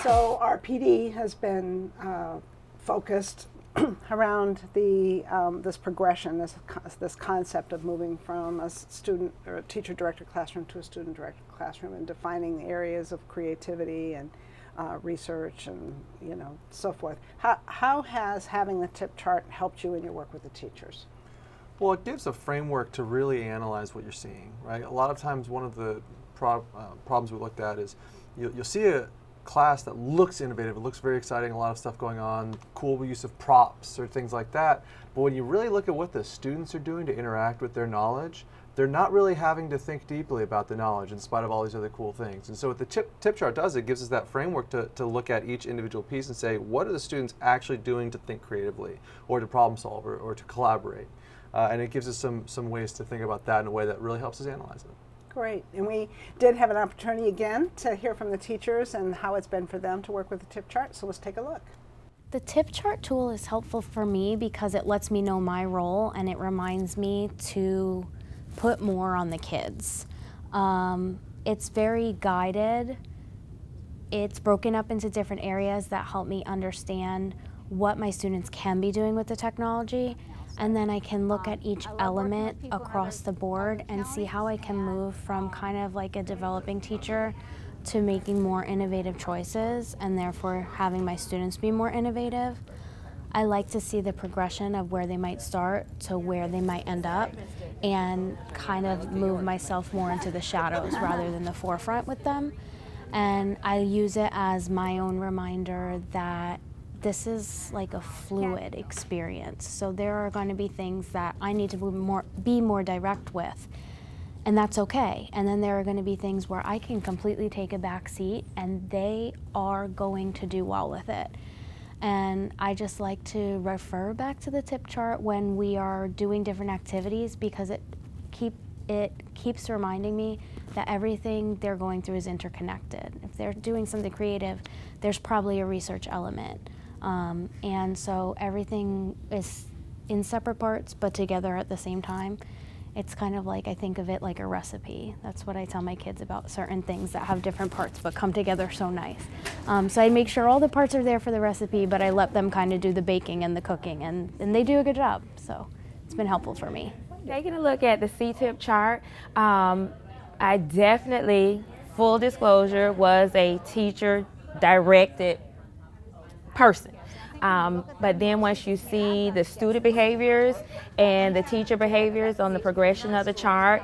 So our PD has been focused around the this progression, this concept of moving from a student or a teacher-directed classroom to a student-directed classroom, and defining the areas of creativity and research and so forth. How has having the tip chart helped you in your work with the teachers? Well, it gives a framework to really analyze what you're seeing, right? A lot of times one of the problems we looked at is you'll see a class that looks innovative, it looks very exciting, a lot of stuff going on, cool use of props or things like that. But when you really look at what the students are doing to interact with their knowledge, they're not really having to think deeply about the knowledge in spite of all these other cool things. And so what the tip chart does, it gives us that framework to look at each individual piece and say, what are the students actually doing to think creatively or to problem solve or to collaborate? And it gives us some ways to think about that in a way that really helps us analyze it. Great. And we did have an opportunity again to hear from the teachers and how it's been for them to work with the tip chart. So let's take a look. The tip chart tool is helpful for me because it lets me know my role and it reminds me to put more on the kids. It's very guided. It's broken up into different areas that help me understand what my students can be doing with the technology. And then I can look at each element across the board and see how I can move from kind of like a developing teacher to making more innovative choices and therefore having my students be more innovative. I like to see the progression of where they might start to where they might end up and kind of move myself more into the shadows rather than the forefront with them. And I use it as my own reminder that this is like a fluid experience. So there are going to be things that I need to be more direct with, and that's okay. And then there are going to be things where I can completely take a back seat and they are going to do well with it. And I just like to refer back to the tip chart when we are doing different activities because it keeps reminding me that everything they're going through is interconnected. If they're doing something creative, there's probably a research element. And so everything is in separate parts but together at the same time. It's kind of like, I think of it like a recipe. That's what I tell my kids about certain things that have different parts but come together so nice. So I make sure all the parts are there for the recipe, but I let them kind of do the baking and the cooking, and they do a good job. So it's been helpful for me. Taking a look at the C-tip chart, I definitely, full disclosure, was a teacher-directed person. But then once you see the student behaviors and the teacher behaviors on the progression of the chart,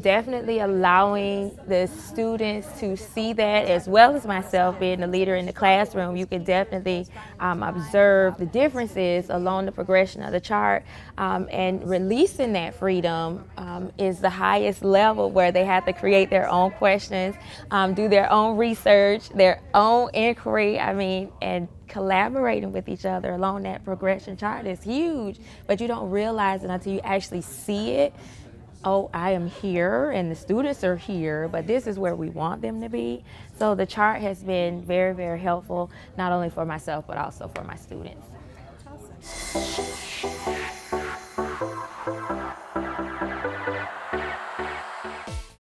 definitely allowing the students to see that, as well as myself being the leader in the classroom, you can definitely observe the differences along the progression of the chart, and releasing that freedom is the highest level, where they have to create their own questions, do their own research, their own inquiry, and collaborating with each other along that progression chart is huge, but you don't realize it until you actually see it. Oh, I am here and the students are here, but this is where we want them to be. So the chart has been very, very helpful, not only for myself, but also for my students.